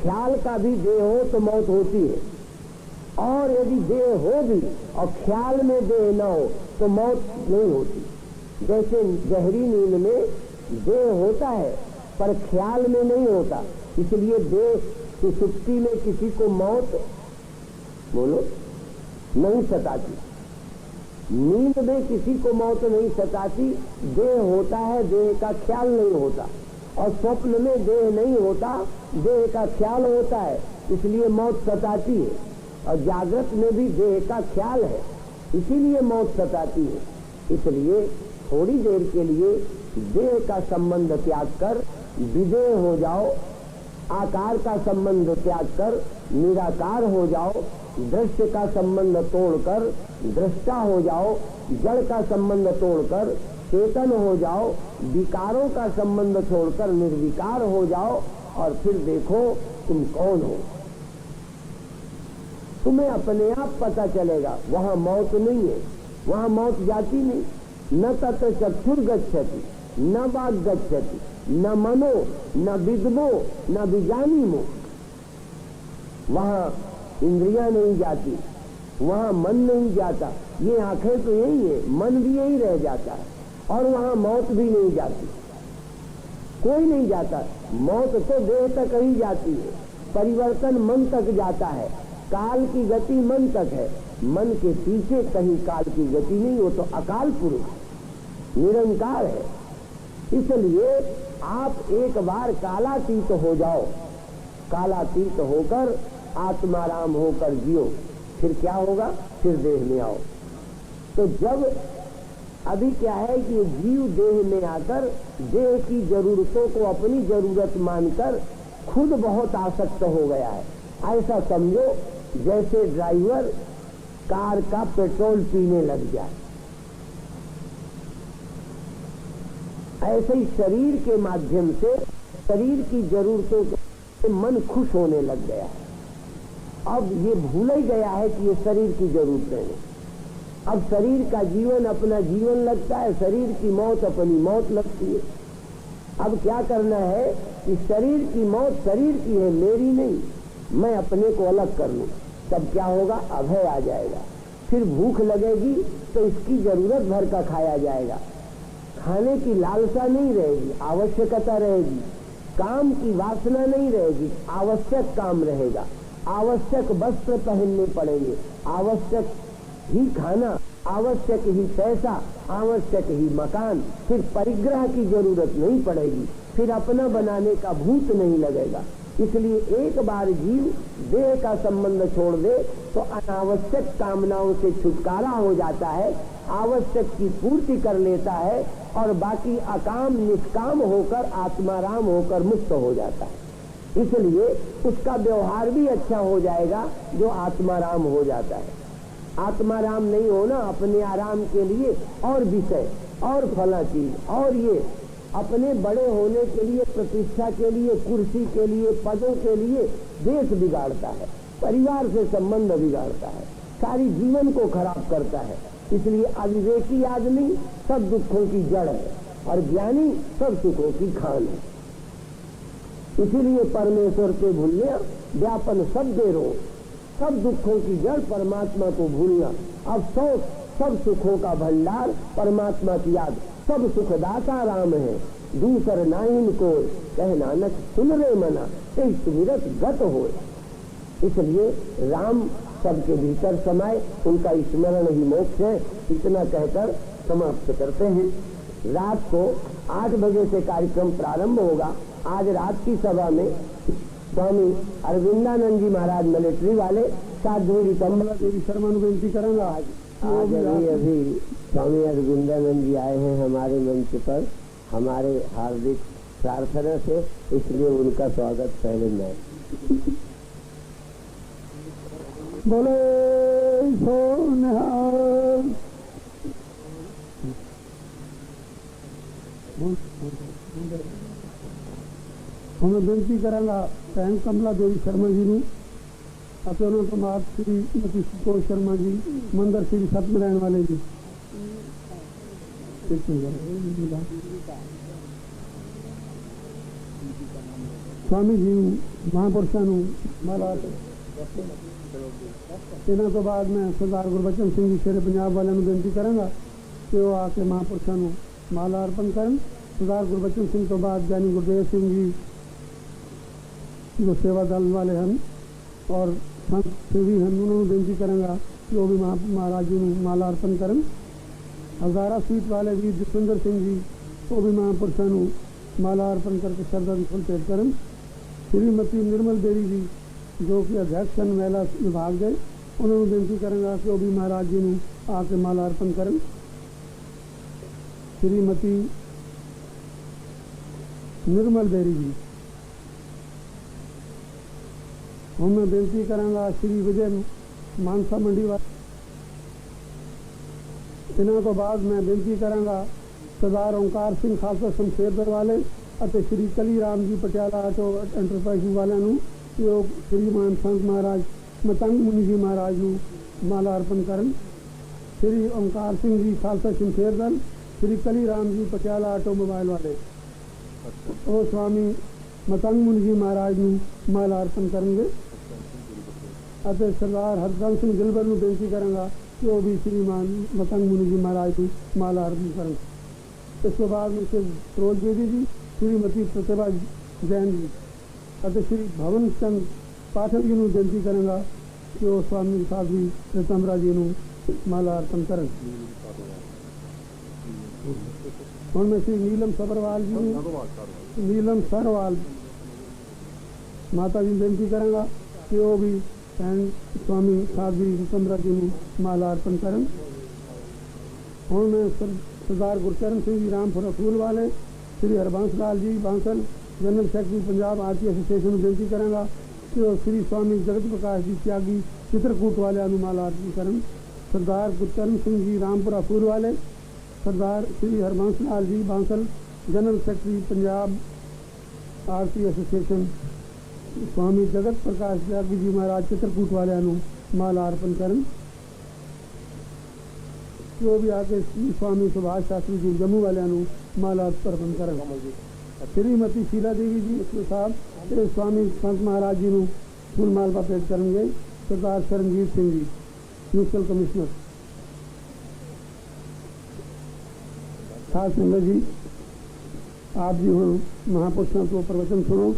ख्याल का भी देह हो तो मौत होती है। और यदि देह हो भी और ख्याल में देह न हो तो मौत नहीं होती। जैसे गहरी नींद में देह होता है पर ख्याल में नहीं होता, इसलिए देह की सुप्ति में किसी को मौत बोलो नहीं सताती। नींद में किसी को मौत नहीं सताती, देह होता है, देह का ख्याल नहीं होता। और स्वप्न में देह नहीं होता, देह का ख्याल होता है, इसलिए मौत सताती है। और जागृत में भी देह का ख्याल है, इसीलिए मौत सताती है। इसलिए थोड़ी देर के लिए देह का संबंध त्याग कर विदेह हो जाओ, आकार का संबंध त्याग कर निराकार हो जाओ, दृश्य का संबंध तोड़कर दृष्टा हो जाओ, जड़ का संबंध तोड़कर चेतन हो जाओ, विकारों का संबंध छोड़कर निर्विकार हो जाओ। और फिर देखो तुम कौन हो, तुम्हें अपने आप पता चलेगा। वहां मौत नहीं है, वहां मौत जाती नहीं। न तत्र चक्षुर गच्छति, न वाग गच्छति, न मनो, न विद्मो, न विजानीमो। वहां इंद्रियां नहीं जाती, वहां मन नहीं जाता। ये आंखें तो यही है, मन भी यही रह जाता है। और वहां मौत भी नहीं जाती, कोई नहीं जाता। मौत तो देह तक ही जाती है, परिवर्तन मन तक जाता है, काल की गति मन तक है। मन के पीछे कहीं काल की गति नहीं, हो तो अकाल पुरुष निरंकार है। इसलिए आप एक बार कालातीत हो जाओ, कालातीत होकर आत्माराम होकर जियो। फिर क्या होगा? फिर देह में आओ। तो जब अभी क्या है कि जीव देह में आकर देह की जरूरतों को अपनी जरूरत मानकर खुद बहुत आसक्त हो गया है। ऐसा समझो जैसे ड्राइवर कार का पेट्रोल पीने लग जाए, ऐसे ही शरीर के माध्यम से शरीर की जरूरतों से मन खुश होने लग गया है। अब ये भूल ही गया है कि ये शरीर की जरूरतें हैं। अब शरीर का जीवन अपना जीवन लगता है, शरीर की मौत अपनी मौत लगती है। अब क्या करना है कि शरीर की मौत शरीर की है, मेरी नहीं, मैं अपने को अलग कर लूं। तब क्या होगा? अभय आ जाएगा। फिर भूख लगेगी तो इसकी जरूरत भर का खाया जाएगा, खाने की लालसा नहीं रहेगी, आवश्यकता रहेगी। काम की वासना नहीं रहेगी, आवश्यक काम रहेगा। आवश्यक वस्त्र पहनने पड़ेंगे, आवश्यक ही खाना, आवश्यक ही पैसा, आवश्यक ही मकान। फिर परिग्रह की जरूरत नहीं पड़ेगी, फिर अपना बनाने का भूत नहीं लगेगा। इसलिए एक बार जीव देह का संबंध छोड़ दे तो अनावश्यक कामनाओं से छुटकारा हो जाता है, आवश्यक की पूर्ति कर लेता है और बाकी अकाम निष्काम होकर आत्माराम होकर मुक्त हो जाता है। इसलिए उसका व्यवहार भी अच्छा हो जाएगा जो आत्माराम हो जाता है। आत्माराम नहीं होना, अपने आराम के लिए और विषय और फला चीज और ये अपने बड़े होने के लिए, प्रतिष्ठा के लिए, कुर्सी के लिए, पदों के लिए देश बिगाड़ता है, परिवार से संबंध बिगाड़ता है, सारी जीवन को खराब करता है। इसलिए अविवेकी आदमी सब दुखों की जड़ है और ज्ञानी सब सुखों की खान है। इसीलिए परमेश्वर के भूलना व्यापन सब देरो, सब दुखों की जड़ परमात्मा को भूलना, अफसोस सब सुखों का भंडार परमात्मा की याद, सब सुखदाता राम है, दूसर नाइन को कह नानक सुन रे मना, ते सुमिरत गत हो। इसलिए राम सबके भीतर समाये, उनका स्मरण ही मोक्ष है। इतना कहकर समाप्त करते हैं। रात को 8 बजे से कार्यक्रम प्रारंभ होगा। आज रात की सभा में स्वामी अरविंदानंद जी महाराज मिलिट्री वाले, साध्वी कमला देवी शर्मा को विनती करेंगे। आज अभी स्वामी अरविंदानंद जी आए हैं हमारे मंच पर हमारे हार्दिक प्रार्थना से, इसलिए उनका स्वागत पहले मैं। बोले सोनिहाल। हमें बेनती करांगा भैन कमला देवी शर्मा जी ने ਅਤੇ ਉਹਨਾਂ ਤੋਂ ਬਾਅਦ श्री मती संतोष शर्मा जी, मंदिर श्री सत्यनारायण वाले जी। स्वामी जी महापुरुषों महाराज, इन्हों तो बाद मैं सरदार गुरबचन सिंह जी शेरे पंजाब वालों को बेनती करांगा कि वो आके महापुरुषों माला अर्पण करन। सरदार गुरबचन सिंह तो बाद ज्ञानी गुरदेव सिंह जी जो सेवा दल वाले हैं और संत सेवी हैं, उन्होंने बेनती करेंगे कि वो भी महाराज जी को माला अर्पण करें। हजारा सीट वाले भी जसविंदर सिंह जी वो भी महापुरुषों को माला अर्पण करके श्रद्धा फल भेंट करें। श्रीमती निर्मल देवी जी जो कि अध्यक्ष महिला विभाग गए, उन्होंने बेनती करेंगे कि वो भी महाराज जी को आके माला अर्पण करें। श्रीमती निर्मल देवी जी मैं बेनती करांगा। श्री विजय मानसा मंडी वाले, इन्हों तो बाद मैं बेनती करांगा सरदार ओंकार सिंह खालसा शमशेरगढ़ वाले ਅਤੇ श्री कली राम जी पटियाला ऑटो एंटरप्राइज वालों को श्रीमान संत महाराज मतंग मुनि जी महाराज को माला अर्पण करन। श्री ओंकार सिंह जी खालसा शमशेरगढ़, श्री कली राम जी पटियाला ऑटोमोबाइल वाले वो स्वामी मतंग मुनि जी महाराज को माला अर्पण करेंगे। ਅਤੇ सरदार हरदम सिंह गिलबर को बेनती करेंगा कि वो भी श्रीमान मतंग मुनि जी महाराज को माला अर्पण करें। इसके बाद में श्री सरोज देवी जी, श्रीमती प्रतिभा जैन जी और श्री भवन चंद पाठक जी को बेनती करेंगा कि वो स्वामी साध्वी प्रीतमरा जी को माला अर्पण करें। और मैं श्री नीलम सबरवाल जी, नीलम सरवाल माता जी बेनती करेंगा कि वो भी स्वामी साध्वी प्रीतमरा जी को माला अर्पण करें। और मैं सरदार गुरचरण सिंह जी रामपुरा फूल वाले, श्री हरबंस लाल जी बांसल जनरल सेक्रेटरी पंजाब आरती एसोसिएशन में बेनती करेंगा कि वो श्री स्वामी जगत प्रकाश जी त्यागी चित्रकूट वाले माला अर्पण करें। सरदार गुरचरण सिंह जी रामपुरा फूल वाले, सरदार श्री हरबंस लाल जी बांसल जनरल सेक्रेटरी पंजाब आरती एसोसिएशन, स्वामी जगत प्रकाश त्यागी जी महाराज चित्रकूट वाले माला अर्पण करें। जो भी आके स्वामी सुभाष शास्त्री जी जम्मू वाले माला अर्पण करें। श्रीमती शीला देवी जी साहब स्वामी संत महाराज जी को फूल मालवा भेंट करेंगे। सरदार शरणजीत सिंह जी म्यूनसिपल कमिश्नर, साथ संगत जी आप जी हो महापुरुषों को प्रवचन सुनो।